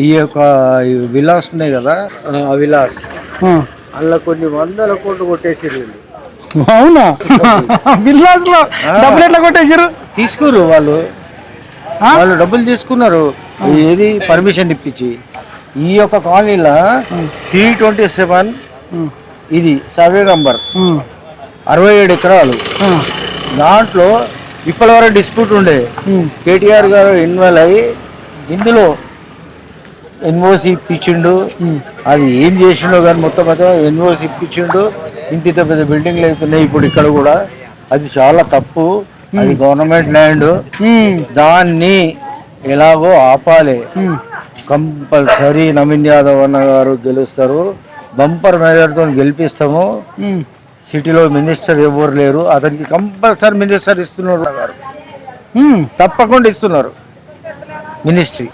ఈ యొక్క విలాస్ ఉన్నాయి కదా, ఆ విలాస్ అందులో కొన్ని 100 కోట్లు కొట్టేసారు వీళ్ళు. అవునా? బిల్లాస్ లో డబ్బులు ఎట్లా కొట్టేసారు? తీసుకురు వాళ్ళు డబ్బులు తీసుకున్నారు. ఏది పర్మిషన్ ఇప్పించి ఈ యొక్క కాలనీలో 327 ఇది సర్వే నంబర్ 67 ఎకరాలు. దాంట్లో ఇప్పటి వరకు డిస్ప్యూట్ ఉండే. కేటీఆర్ గారు ఇన్వాల్వ్ అయ్యి ఇందులో ఎన్ఓసి ఇప్పించిండు. అది ఏం చేసిండో కానీ మొత్తం ఎన్ఓసి ఇప్పించిండు. ఇంత పెద్ద బిల్డింగ్లు అవుతున్నాయి ఇప్పుడు ఇక్కడ కూడా. అది చాలా తప్పు. అది గవర్నమెంట్ ల్యాండ్. దాన్ని ఎలాగో ఆపాలి. కంపల్సరీ నవీన్ యాదవ్ అన్న గారు గెలుస్తారు. బంపర్ మెజార్టీతో గెలిపిస్తాము. సిటీలో మినిస్టర్ ఎవరు లేరు. అతనికి కంపల్సరీ మినిస్టర్ ఇస్తున్నారు గారు, తప్పకుండా ఇస్తున్నారు మినిస్ట్రీ.